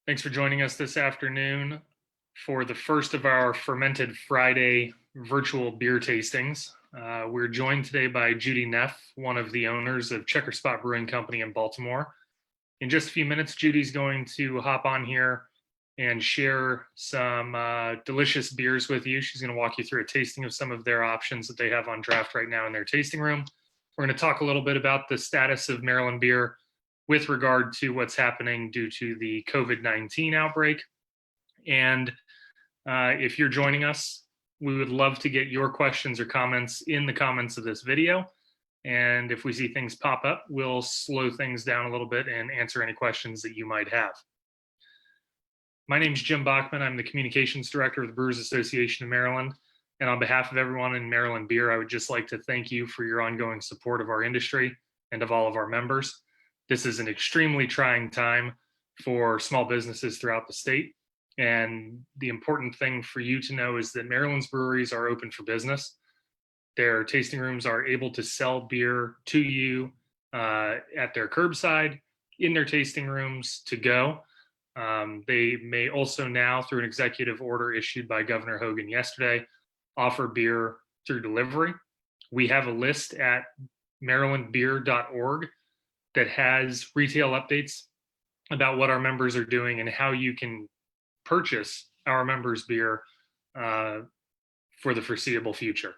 Thanks for joining us this afternoon for the first of our Fermented Friday virtual beer tastings. We're joined today by Judy Neff, one of the owners of Checkerspot Brewing Company in Baltimore. In just a few minutes, Judy's going to hop on here and share some delicious beers with you. She's going to walk you through a tasting of some of their options that they have on draft right now in their tasting room. We're going to talk a little bit about the status of Maryland beer with regard to what's happening due to the COVID-19 outbreak. And if you're joining us, we would love to get your questions or comments in the comments of this video. And if we see things pop up, we'll slow things down a little bit and answer any questions that you might have. My name is Jim Bachman. I'm the Communications Director of the Brewers Association of Maryland. And on behalf of everyone in Maryland Beer, I would just like to thank you for your ongoing support of our industry and of all of our members. This is an extremely trying time for small businesses throughout the state. And the important thing for you to know is that Maryland's breweries are open for business. Their tasting rooms are able to sell beer to you at their curbside, in their tasting rooms to go. They may also now, through an executive order issued by Governor Hogan yesterday, offer beer through delivery. We have a list at marylandbeer.org that has retail updates about what our members are doing and how you can purchase our members' beer for the foreseeable future.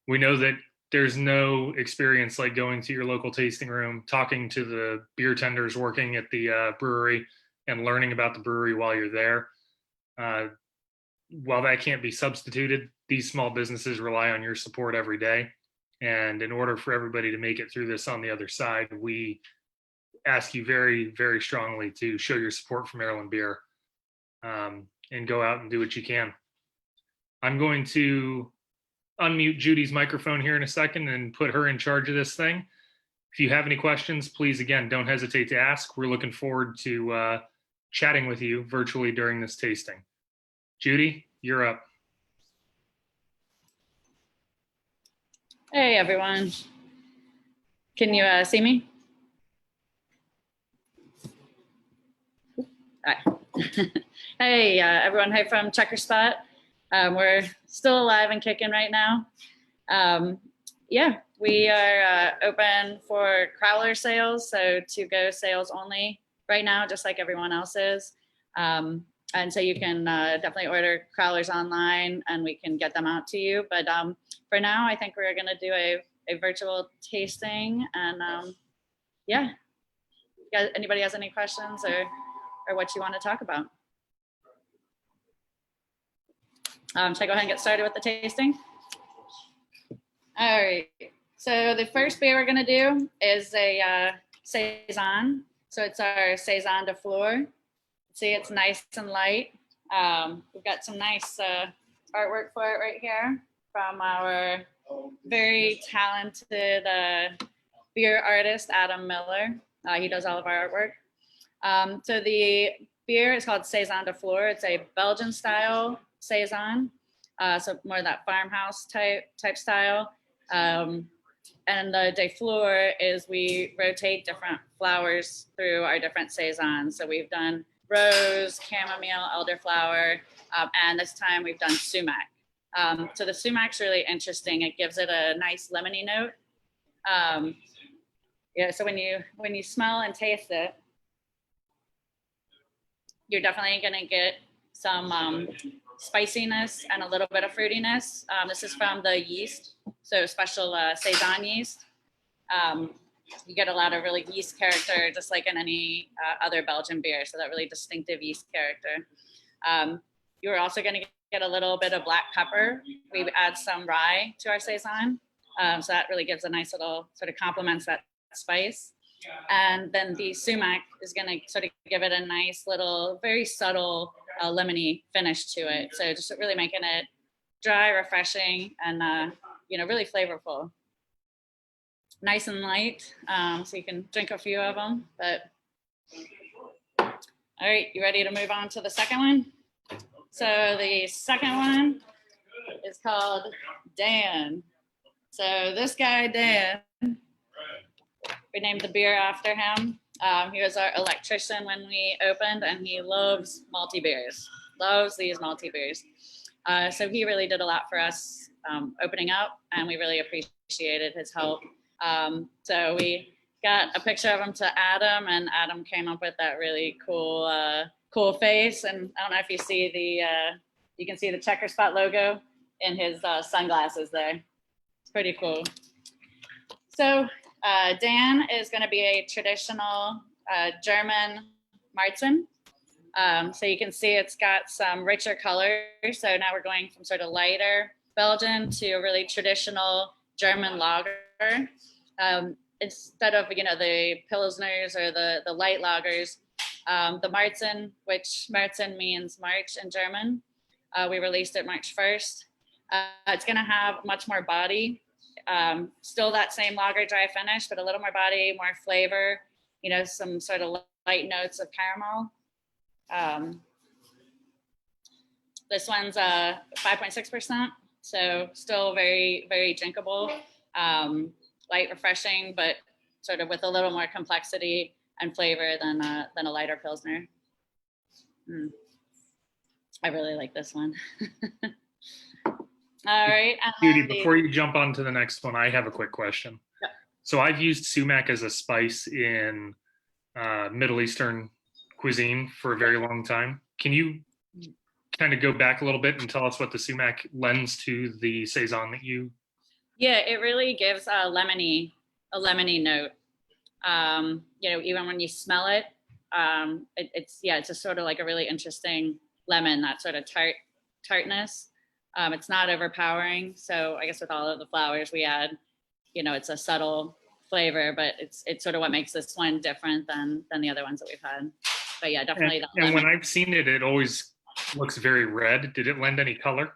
We know that there's no experience like going to your local tasting room, talking to the beer tenders working at the brewery, and learning about the brewery while you're there. While that can't be substituted, these small businesses rely on your support every day. And in order for everybody to make it through this on the other side, we ask you very, very strongly to show your support for Maryland Beer and go out and do what you can. I'm going to unmute Judy's microphone here in a second and put her in charge of this thing. If you have any questions, please, again, don't hesitate to ask. We're looking forward to chatting with you virtually during this tasting. Judy, you're up. Hey, everyone. Can you see me? Hi. Hey, everyone. Hi from Checkerspot. We're still alive and kicking right now. Yeah, we are open for crowler sales, so to-go sales only right now, just like everyone else is. And so you can definitely order crowlers online and we can get them out to you. But for now, I think we're going to do a virtual tasting. And yeah, anybody has any questions or what you want to talk about? Should I go ahead and get started with the tasting? All right. So the first beer we're going to do is a Saison. So it's our Saison de Fleur. See, it's nice and light. We've got some nice artwork for it right here from our very talented beer artist, Adam Miller. He does all of our artwork. So the beer is called Saison de Fleur. It's a Belgian style Saison. So more of that farmhouse type style. And the de Fleur is we rotate different flowers through our different Saisons. So we've done rose, chamomile, elderflower, and this time we've done sumac. So the sumac's really interesting. It gives it a nice lemony note. Yeah, so when you smell and taste it, you're definitely gonna get some spiciness and a little bit of fruitiness. This is from the yeast, so special Saison yeast. You get a lot of really yeast character, just like in any other Belgian beer, so that really distinctive yeast character. You're also going to get a little bit of black pepper. We add some rye to our Saison, so that really gives a nice little, sort of complements that spice. And then the sumac is going to sort of give it a nice little, very subtle lemony finish to it. So just really making it dry, refreshing, and really flavorful. Nice and light, so you can drink a few of them. But all right, you ready to move on to the second one? So the second one is called Dan. So this guy Dan, we named the beer after him. He was our electrician when we opened, and he loves malty beers. Loves these malty beers. So he really did a lot for us opening up, and we really appreciated his help. So we got a picture of him to Adam, and Adam came up with that really cool face. And I don't know if you see you can see the Checkerspot logo in his sunglasses there. It's pretty cool. So Dan is going to be a traditional German Marzen. So you can see it's got some richer colors. So now we're going from sort of lighter Belgian to a really traditional German lager. Instead of, the Pilsners or the light lagers, the Marzen, which Marzen means March in German, we released it March 1st. It's going to have much more body. Still that same lager dry finish, but a little more body, more flavor, some sort of light notes of caramel. This one's 5.6%, so still very, very drinkable, light, refreshing, but sort of with a little more complexity and flavor than a lighter Pilsner. I really like this one. All right. Judy, before you jump on to the next one, I have a quick question. Yep. So I've used sumac as a spice in Middle Eastern cuisine for a very long time. Can you kind of go back a little bit and tell us what the sumac lends to the saison that you? Yeah, it really gives a lemony note. Even when you smell it, it's just sort of like a really interesting lemon, that sort of tartness. It's not overpowering. So I guess with all of the flowers we add, it's a subtle flavor, but it's sort of what makes this one different than the other ones that we've had. But yeah, definitely. And when I've seen it, it always looks very red. Did it lend any color?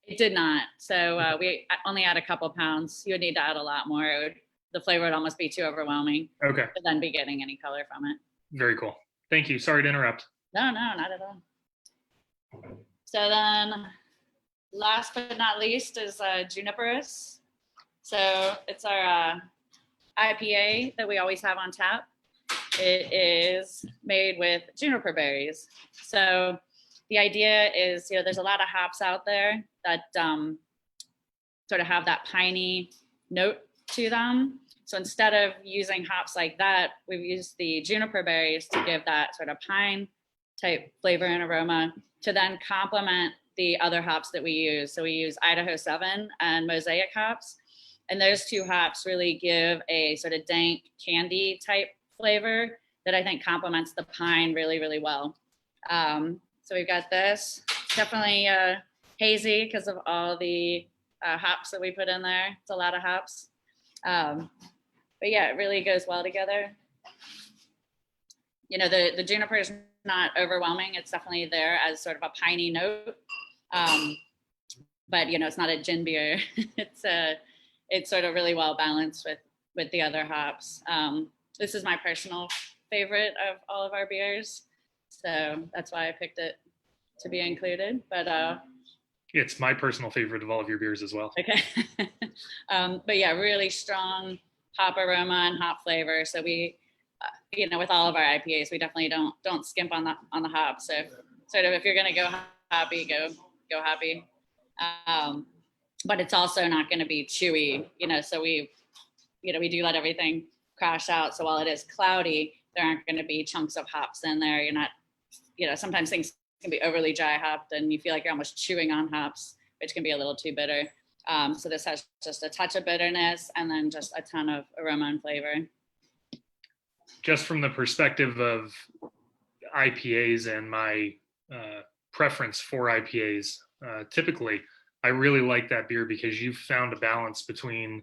It did not. So we only add a couple pounds. You would need to add a lot more. The flavor would almost be too overwhelming. Okay. To then be getting any color from it. Very cool. Thank you. Sorry to interrupt. No, not at all. So then last but not least is Juniperus. So it's our IPA that we always have on tap. It is made with juniper berries. So the idea is, there's a lot of hops out there that sort of have that piney note to them. So instead of using hops like that, we've used the juniper berries to give that sort of pine type flavor and aroma to then complement the other hops that we use. So we use Idaho 7 and Mosaic hops. And those two hops really give a sort of dank candy type flavor that I think complements the pine really, really well. So we've got this, definitely hazy because of all the hops that we put in there. It's a lot of hops. But yeah, it really goes well together. The juniper is not overwhelming. It's definitely there as sort of a piney note. But it's not a gin beer. It's sort of really well balanced with the other hops. This is my personal favorite of all of our beers. So that's why I picked it to be included. But it's my personal favorite of all of your beers as well. Okay. But yeah, really strong hop aroma and hop flavor. So we, with all of our IPAs, we definitely don't skimp on the hops. So sort of if you're going to go hoppy, go hoppy. But it's also not going to be chewy, so we do let everything crash out. So while it is cloudy, there aren't going to be chunks of hops in there. You're not, sometimes things can be overly dry hopped and you feel like you're almost chewing on hops, which can be a little too bitter. So this has just a touch of bitterness and then just a ton of aroma and flavor. Just from the perspective of IPAs and my preference for IPAs, typically, I really like that beer because you've found a balance between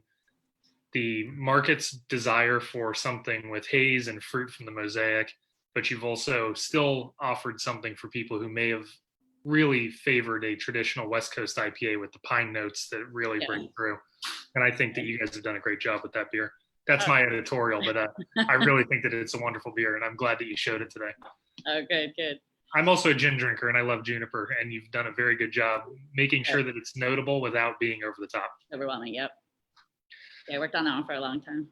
the market's desire for something with haze and fruit from the Mosaic, but you've also still offered something for people who may have really favored a traditional West Coast IPA with the pine notes that really bring through. And I think that you guys have done a great job with that beer. That's my editorial, but I really think that it's a wonderful beer, and I'm glad that you showed it today. Oh, good. I'm also a gin drinker, and I love juniper, and you've done a very good job making sure that it's notable without being over the top. Overwhelming, yep. Yeah, I worked on that one for a long time.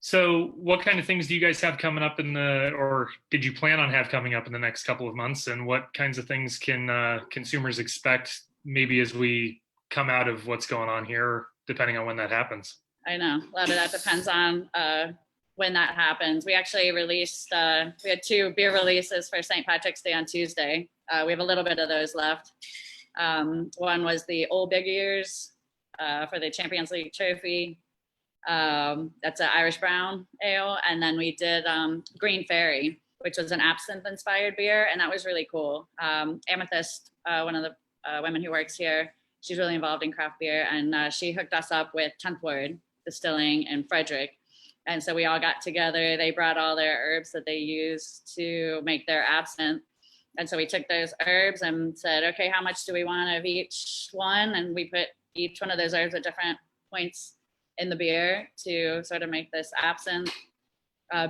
So what kind of things do you guys have coming up or did you plan on have coming up in the next couple of months? And what kinds of things can consumers expect maybe as we come out of what's going on here, depending on when that happens? I know a lot of that depends on when that happens. We actually released, we had 2 beer releases for St. Patrick's Day on Tuesday. We have a little bit of those left. One was the Old Big Ears for the Champions League trophy. That's an Irish brown ale. And then we did Green Fairy, which was an absinthe inspired beer. And that was really cool. Amethyst, one of the women who works here, she's really involved in craft beer. And she hooked us up with 10th Ward Distilling in Frederick. And so we all got together. They brought all their herbs that they use to make their absinthe. And so we took those herbs and said, okay, how much do we want of each one? And we put each one of those herbs at different points in the beer to sort of make this absinthe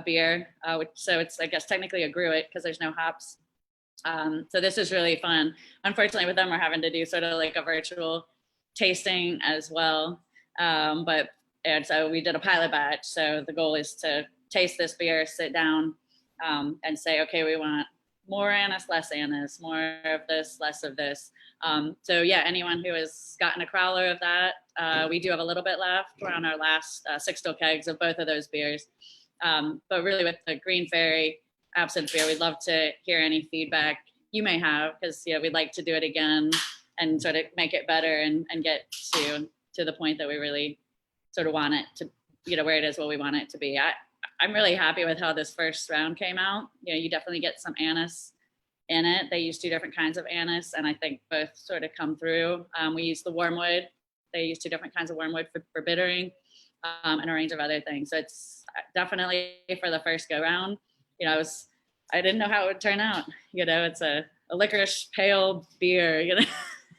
beer. So it's, I guess, technically a gruit because there's no hops. So this is really fun. Unfortunately, with them, we're having to do sort of like a virtual tasting as well. And so we did a pilot batch. So the goal is to taste this beer, sit down and say, okay, we want more anise, less anise, more of this, less of this. So yeah, anyone who has gotten a crowler of that, we do have a little bit left. We're on our last 6 still kegs of both of those beers. But really with the Green Fairy absinthe beer, we'd love to hear any feedback you may have, because we'd like to do it again and sort of make it better and get to the point that we really sort of want it to, where it is what we want it to be. I'm really happy with how this first round came out. You definitely get some anise in it. They use 2 different kinds of anise, and I think both sort of come through. We use the wormwood. They use 2 different kinds of wormwood for bittering and a range of other things. So it's definitely for the first go round. I didn't know how it would turn out. It's a licorice pale beer,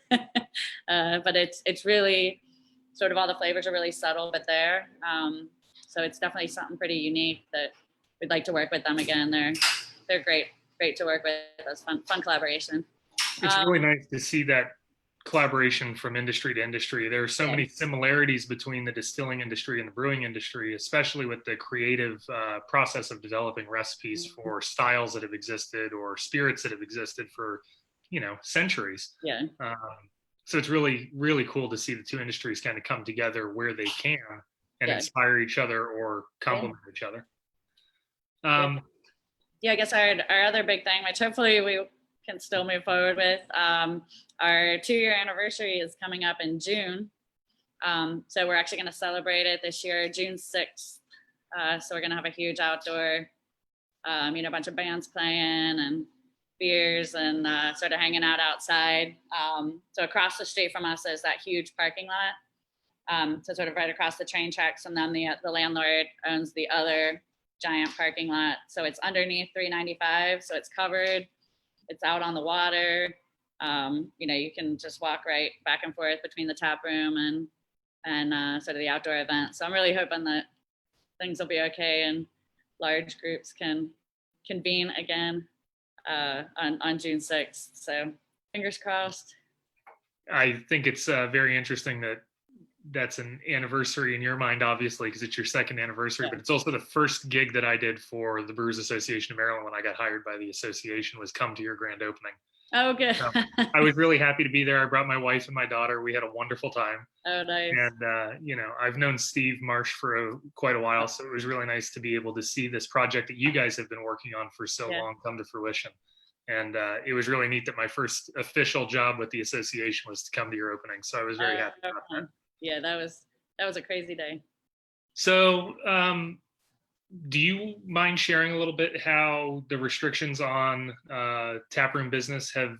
but it's really sort of all the flavors are really subtle, but there. So it's definitely something pretty unique that we'd like to work with them again. They're great to work with. It's fun collaboration. It's really nice to see that collaboration from industry to industry. There are so many similarities between the distilling industry and the brewing industry, especially with the creative process of developing recipes for styles that have existed or spirits that have existed for, centuries. Yeah. So it's really, really cool to see the 2 industries kind of come together where they can and inspire each other or complement each other. I guess our other big thing, which hopefully we can still move forward with, our 2-year anniversary is coming up in June. So we're actually going to celebrate it this year, June 6th. So we're going to have a huge outdoor, a bunch of bands playing and beers and sort of hanging out outside. So across the street from us is that huge parking lot. So sort of right across the train tracks, and then the landlord owns the other giant parking lot. So it's underneath 395. So it's covered. It's out on the water. You can just walk right back and forth between the tap room and sort of the outdoor event. So I'm really hoping that things will be okay and large groups can convene again on June 6th. So fingers crossed. I think it's very interesting that that's an anniversary in your mind, obviously, because it's your 2nd anniversary, but it's also the first gig that I did for the Brewers Association of Maryland when I got hired by the association was come to your grand opening. Oh, good. So I was really happy to be there. I brought my wife and my daughter. We had a wonderful time. Oh, nice. And, I've known Steve Marsh for quite a while, so it was really nice to be able to see this project that you guys have been working on for so long come to fruition. And it was really neat that my first official job with the association was to come to your opening. So I was very happy about that. Yeah, that was a crazy day. So do you mind sharing a little bit how the restrictions on taproom business have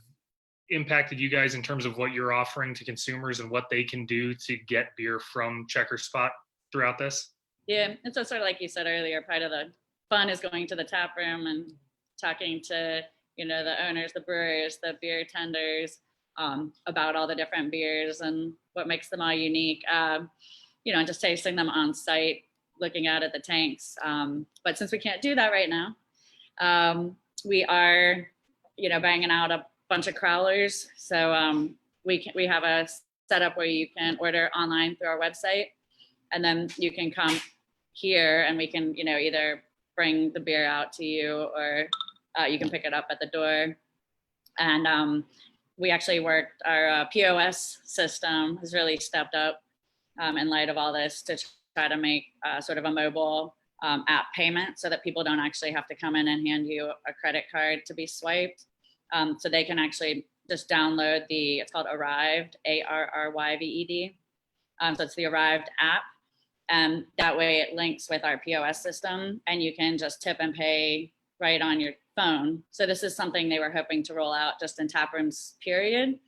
impacted you guys in terms of what you're offering to consumers and what they can do to get beer from Checkerspot throughout this? Yeah, it's sort of like you said earlier, part of the fun is going to the tap room and talking to, the owners, the brewers, the beer tenders, about all the different beers and what makes them all unique, and just tasting them on site, looking out at the tanks. But since we can't do that right now, we are, banging out a bunch of crowlers. So we have a setup where you can order online through our website, and then you can come here, and we can, either bring the beer out to you, or you can pick it up at the door. And we actually worked, our POS system has really stepped up in light of all this, to try to make sort of a mobile app payment, so that people don't actually have to come in and hand you a credit card to be swiped. So they can actually just download it's called Arrived, ARRYVED. So it's the Arrived app. And that way it links with our POS system, and you can just tip and pay right on your phone. So this is something they were hoping to roll out just in tap rooms, period.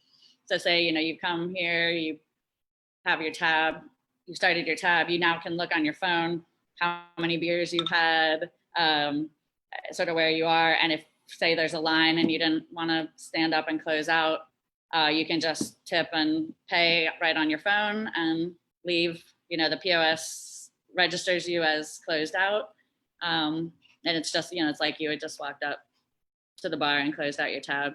So say, you come here, you have your tab, you started your tab, you now can look on your phone how many beers you've had, sort of where you are. And if, say, there's a line and you didn't want to stand up and close out, you can just tip and pay right on your phone and leave. The POS registers you as closed out. And it's just, it's like you had just walked up to the bar and closed out your tab.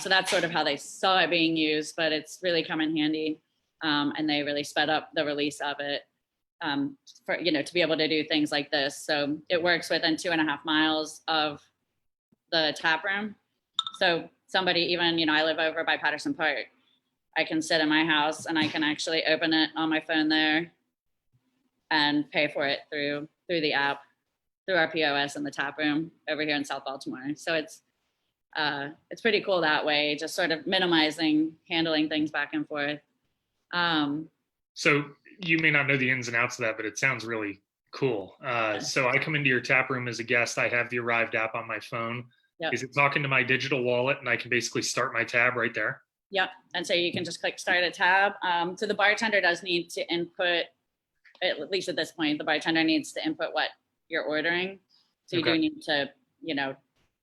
So that's sort of how they saw it being used, but it's really come in handy. And they really sped up the release of it, for, to be able to do things like this. So it works within 2.5 miles of the tap room. So somebody, even, I live over by Patterson Park, I can sit in my house and I can actually open it on my phone there and pay for it through the app, through our POS in the tap room over here in South Baltimore. So it's pretty cool that way, just sort of minimizing handling things back and forth. So you may not know the ins and outs of that, but it sounds really cool. So I come into your tap room as a guest. I have the Arrived app on my phone. Yep. Is it talking to my digital wallet, and I can basically start my tab right there? Yep. And so you can just click start a tab. So the bartender does need to input, at least at this point, the bartender needs to input what you're ordering. So you do need to,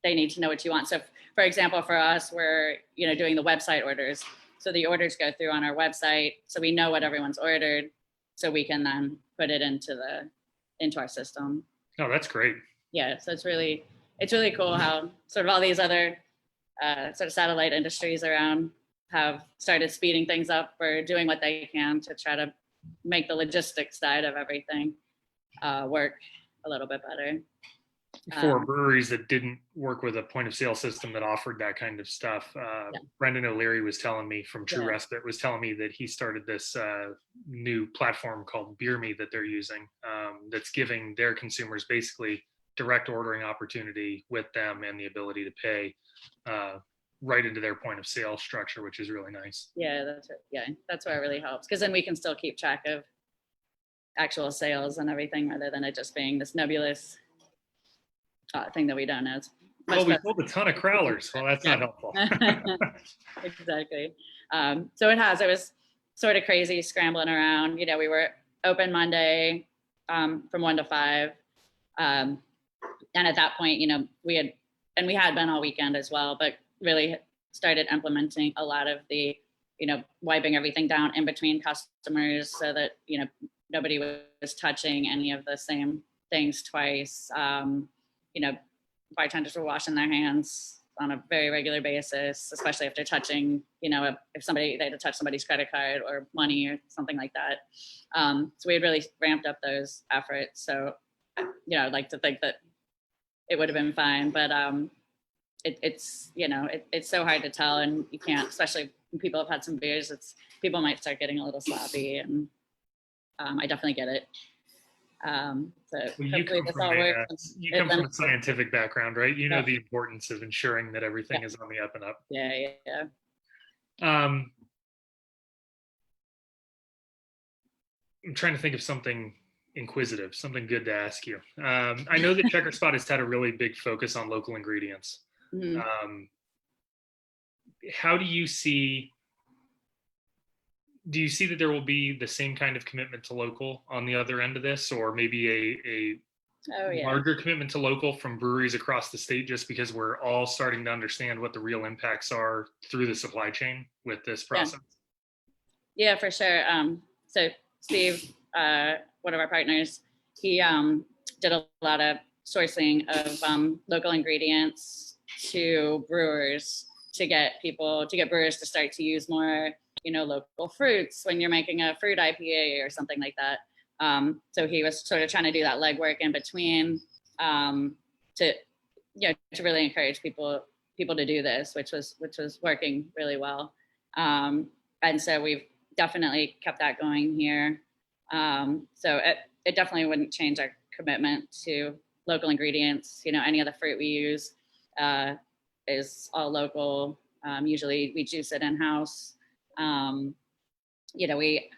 they need to know what you want. So for example, for us, we're, doing the website orders. So the orders go through on our website, so we know what everyone's ordered, so we can then put it into our system. Oh, that's great. Yeah. So it's really cool how sort of all these other sort of satellite industries around have started speeding things up, or doing what they can to try to make the logistics side of everything work a little bit better. For breweries that didn't work with a point of sale system that offered that kind of stuff, Brendan O'Leary was telling me from True Respite, was telling me that he started this new platform called Beer Me that they're using, that's giving their consumers basically direct ordering opportunity with them, and the ability to pay right into their point of sale structure, which is really nice. Yeah, that's where it really helps, because then we can still keep track of actual sales and everything, rather than it just being this nebulous thing that we don't know. Well, we sold a ton of crowlers. Well, that's not helpful. Exactly. So it was sort of crazy scrambling around. We were open Monday from 1 to 5. And at that point, we had been all weekend as well, but really started implementing a lot of the, wiping everything down in between customers, so that, nobody was touching any of the same things twice. Bartenders were washing their hands on a very regular basis, especially if they're touching, if they had to touch somebody's credit card or money or something like that. So we had really ramped up those efforts. So, I'd like to think that it would have been fine, but it's so hard to tell, and you can't, especially when people have had some beers, people might start getting a little sloppy, and I definitely get it. So you come from a scientific background, right? You know the importance of ensuring that everything is on the up and up. Yeah. I'm trying to think of something inquisitive, something good to ask you. I know that Checkerspot has had a really big focus on local ingredients. Mm-hmm. How do you see that there will be the same kind of commitment to local on the other end of this, or maybe a larger commitment to local from breweries across the state, just because we're all starting to understand what the real impacts are through the supply chain with this process? Yeah, for sure. So Steve, one of our partners, he did a lot of sourcing of local ingredients to brewers to get brewers to start to use more, local fruits when you're making a fruit IPA or something like that. So he was sort of trying to do that legwork in between to to really encourage people to do this, which was working really well. And so we've definitely kept that going here. So it definitely wouldn't change our commitment to local ingredients. Any of the fruit we use is all local. Usually we juice it in-house. We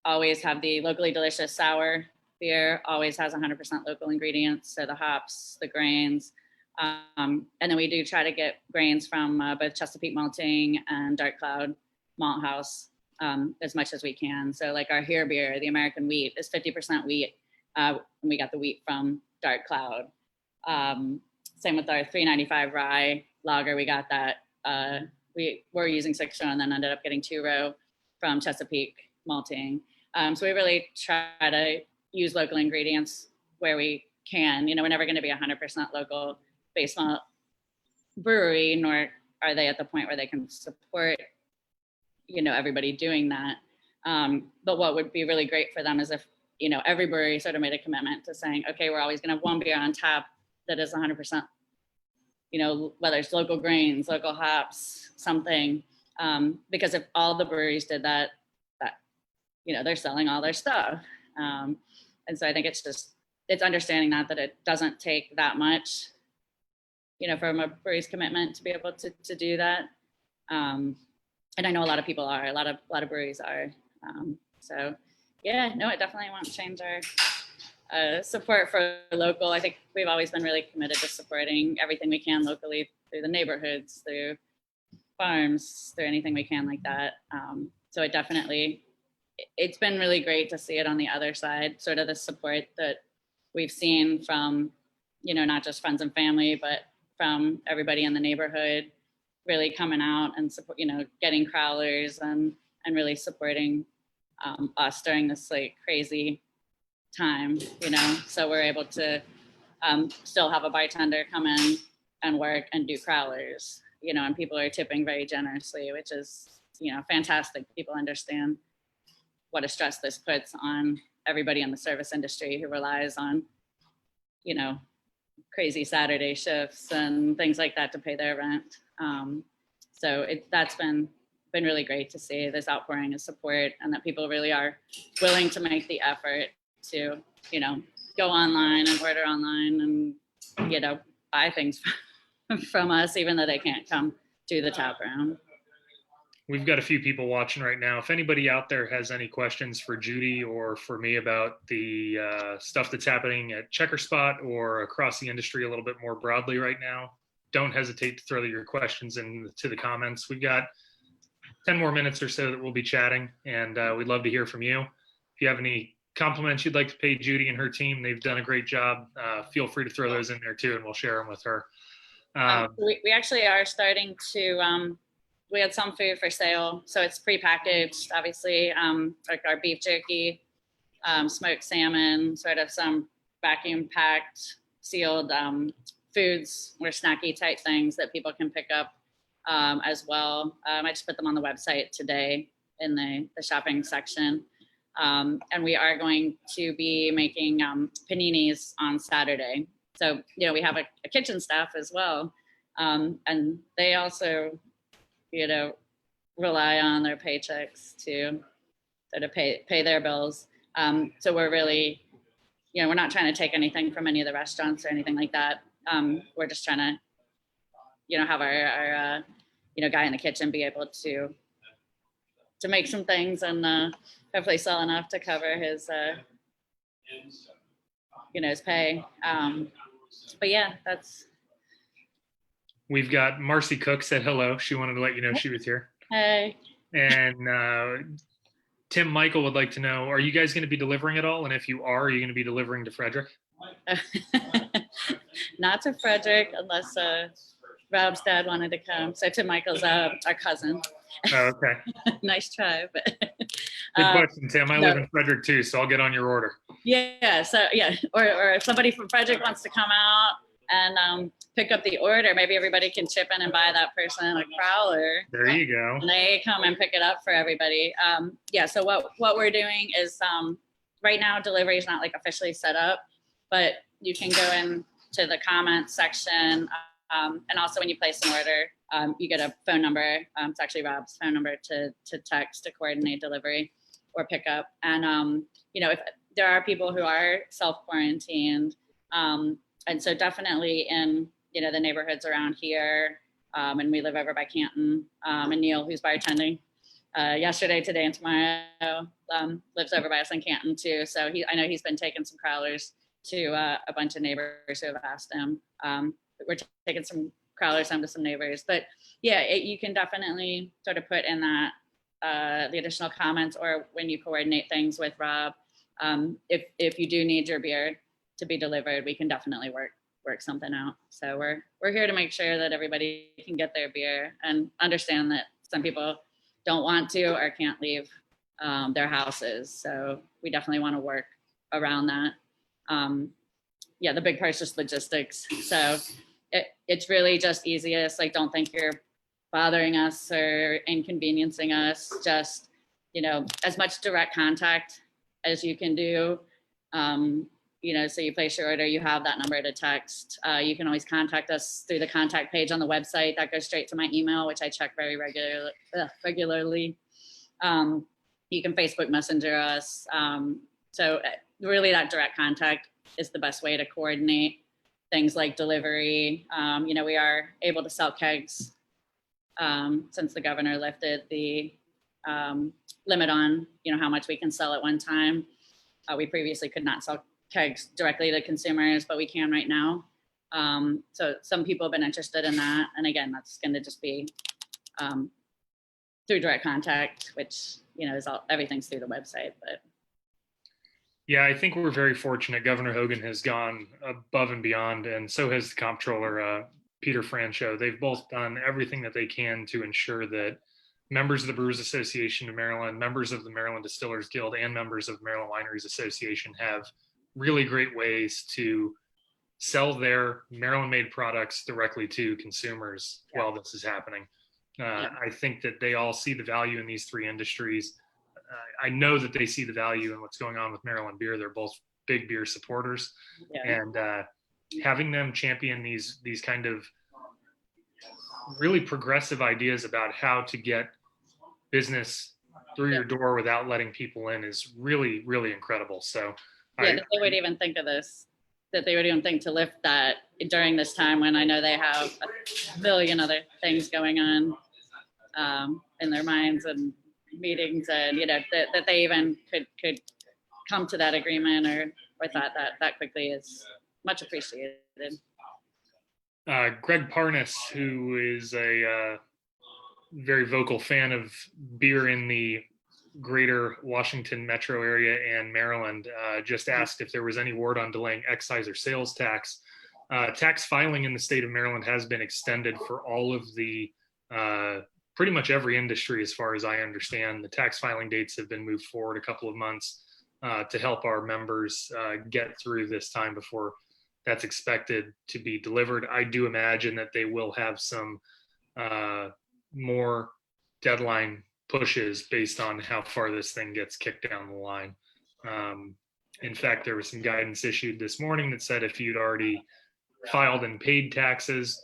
always have the locally delicious sour beer, always has 100% local ingredients. So the hops, the grains, and then we do try to get grains from both Chesapeake Malting and Dark Cloud Malt House as much as we can. So like our here beer, the American wheat is 50% wheat. And we got the wheat from Dark Cloud. Same with our 395 rye lager. We got that. We were using 6 row and then ended up getting 2 row from Chesapeake Malting. So we really try to use local ingredients where we can. We're never going to be 100% local based malt brewery, nor are they at the point where they can support, everybody doing that. But what would be really great for them is if, every brewery sort of made a commitment to saying, okay, we're always going to have one beer on tap that is 100%, whether it's local grains, local hops, something. Because if all the breweries did that, they're selling all their stuff. And so I think it's understanding that it doesn't take that much, from a brewery's commitment to be able to do that. And I know a lot of people are, a lot of breweries are. So yeah, no, it definitely won't change our support for local. I think we've always been really committed to supporting everything we can locally through the neighborhoods, through farms, through anything we can like that. So it's been really great to see it on the other side, sort of the support that we've seen from, not just friends and family, but from everybody in the neighborhood really coming out and support, getting crowlers and really supporting us during this like crazy time, so we're able to still have a bartender come in and work and do crowlers, and people are tipping very generously, which is, fantastic. People understand what a stress this puts on everybody in the service industry who relies on, crazy Saturday shifts and things like that to pay their rent. So that's been really great to see this outpouring of support, and that people really are willing to make the effort to, go online and order online and, buy things from us, even though they can't come to the tap room. We've got a few people watching right now. If anybody out there has any questions for Judy or for me about the stuff that's happening at Checkerspot or across the industry a little bit more broadly right now, don't hesitate to throw your questions into the comments. We've got 10 more minutes or so that we'll be chatting, and we'd love to hear from you. If you have any compliments you'd like to pay Judy and her team, they've done a great job. Feel free to throw those in there too, and we'll share them with her. We actually are starting to, we had some food for sale, so it's prepackaged, obviously, like our beef jerky, smoked salmon, sort of some vacuum packed, sealed foods or snacky type things that people can pick up as well. I just put them on the website today in the shopping section. And we are going to be making paninis on Saturday. So, we have a kitchen staff as well. And they also, rely on their paychecks to sort of pay their bills. So we're really, we're not trying to take anything from any of the restaurants or anything like that. We're just trying to, have our guy in the kitchen be able to make some things and hopefully sell enough to cover his, his pay. But yeah, that's. We've got Marcy Cook said hello. She wanted to let you know she was here. Hey. And Tim Michael would like to know, are you guys going to be delivering at all? And if you are you going to be delivering to Frederick? Not to Frederick, unless Rob's dad wanted to come. So Tim Michael's our cousin. Oh, okay. Nice try. But, good question, Tim. I live in Frederick too, so I'll get on your order. Yeah. So yeah, or if somebody from Frederick wants to come out and pick up the order, maybe everybody can chip in and buy that person a crowler. There you go. And they come and pick it up for everybody. Yeah. So what we're doing is right now delivery is not like officially set up, but you can go in to the comments section. And also when you place an order, you get a phone number. It's actually Rob's phone number to text to coordinate delivery or pickup. And, if there are people who are self-quarantined, and so definitely in, the neighborhoods around here, and we live over by Canton, and Neil, who's bartending yesterday, today, and tomorrow, lives over by us in Canton too. So I know he's been taking some crowlers to a bunch of neighbors who have asked him. We're taking some crowlers home to some neighbors, but yeah, you can definitely sort of put in that the additional comments, or when you coordinate things with Rob, if you do need your beer to be delivered, we can definitely work something out. So we're here to make sure that everybody can get their beer, and understand that some people don't want to or can't leave their houses. So we definitely want to work around that. The big part is just logistics. So it's really just easiest. Like, don't think you're bothering us or inconveniencing us. Just, as much direct contact as you can do. So you place your order, you have that number to text. You can always contact us through the contact page on the website. That goes straight to my email, which I check very regularly. You can Facebook Messenger us. So really that direct contact is the best way to coordinate things like delivery. We are able to sell kegs since the governor lifted the limit on, how much we can sell at one time. We previously could not sell kegs directly to consumers, but we can right now. So some people have been interested in that. And again, that's going to just be through direct contact, which, everything's through the website. But yeah, I think we're very fortunate. Governor Hogan has gone above and beyond, and so has the comptroller, Peter Francho. They've both done everything that they can to ensure that members of the Brewers Association of Maryland, members of the Maryland Distillers Guild, and members of the Maryland Wineries Association have really great ways to sell their Maryland-made products directly to consumers while this is happening. I think that they all see the value in these three industries. I know that they see the value in what's going on with Maryland beer. They're both big beer supporters, and having them champion these kind of really progressive ideas about how to get business through your door without letting people in is really, really incredible. So that they would even think of this, that they would even think to lift that during this time when I know they have a million other things going on in their minds and meetings, and that they even could come to that agreement or thought that quickly is much appreciated. Greg Parnas, who is a very vocal fan of beer in the greater Washington metro area and Maryland, just asked if there was any word on delaying excise or sales tax. Tax filing in the state of Maryland has been extended for all of the pretty much every industry, as far as I understand. The tax filing dates have been moved forward a couple of months to help our members get through this time before that's expected to be delivered. I do imagine that they will have some more deadline pushes based on how far this thing gets kicked down the line. In fact, there was some guidance issued this morning that said if you'd already filed and paid taxes,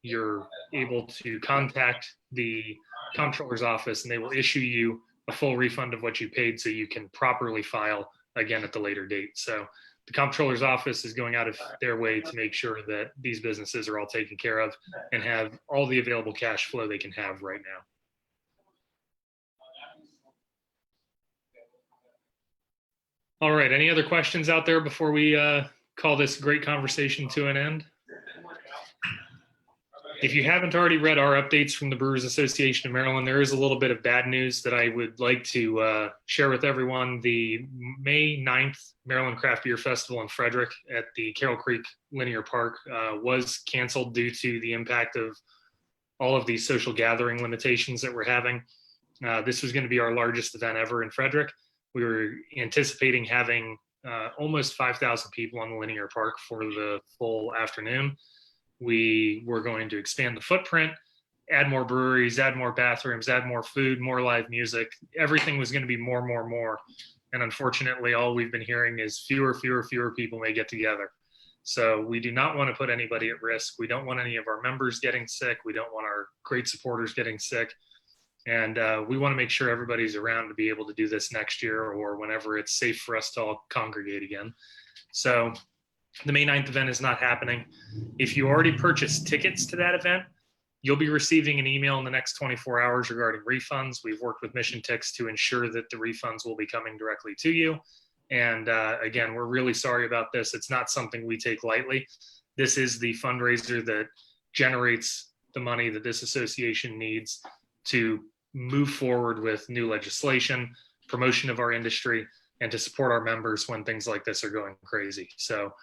you're able to contact the comptroller's office and they will issue you a full refund of what you paid so you can properly file again at the later date. So the comptroller's office is going out of their way to make sure that these businesses are all taken care of and have all the available cash flow they can have right now. All right, any other questions out there before we call this great conversation to an end? If you haven't already read our updates from the Brewers Association of Maryland, there is a little bit of bad news that I would like to share with everyone. The May 9th Maryland Craft Beer Festival in Frederick at the Carroll Creek Linear Park was canceled due to the impact of all of these social gathering limitations that we're having. This was going to be our largest event ever in Frederick. We were anticipating having almost 5,000 people on the linear park for the full afternoon. We were going to expand the footprint, add more breweries, add more bathrooms, add more food, more live music. Everything was going to be more. And unfortunately, all we've been hearing is fewer people may get together. So we do not want to put anybody at risk. We don't want any of our members getting sick. We don't want our great supporters getting sick. And we want to make sure everybody's around to be able to do this next year or whenever it's safe for us to all congregate again. So the May 9th event is not happening. If you already purchased tickets to that event, you'll be receiving an email in the next 24 hours regarding refunds. We've worked with Mission Tix to ensure that the refunds will be coming directly to you. And again, we're really sorry about this. It's not something we take lightly. This is the fundraiser that generates the money that this association needs to move forward with new legislation, promotion of our industry, and to support our members when things like this are going crazy. So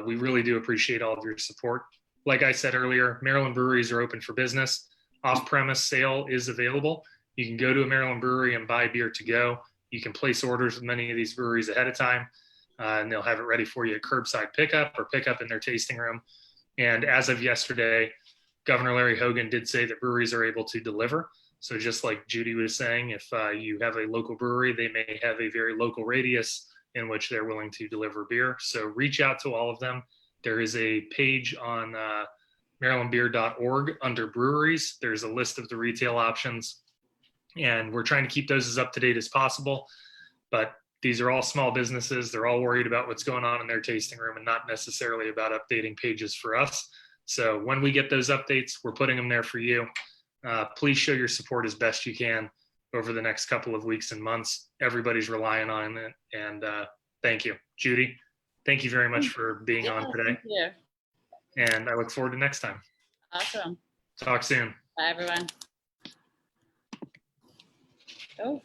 we really do appreciate all of your support. Like I said earlier, Maryland breweries are open for business. Off-premise sale is available. You can go to a Maryland brewery and buy beer to go. You can place orders with many of these breweries ahead of time, and they'll have it ready for you at curbside pickup or pickup in their tasting room. And as of yesterday, Governor Larry Hogan did say that breweries are able to deliver. So just like Judy was saying, if you have a local brewery, they may have a very local radius in which they're willing to deliver beer. So reach out to all of them. There is a page on marylandbeer.org under breweries. There's a list of the retail options, and we're trying to keep those as up to date as possible. But these are all small businesses. They're all worried about what's going on in their tasting room and not necessarily about updating pages for us. So when we get those updates, we're putting them there for you. Please show your support as best you can over the next couple of weeks and months. Everybody's relying on it. And thank you. Judy, thank you very much for being on today. Thank you. And I look forward to next time. Awesome. Talk soon. Bye, everyone. Oh.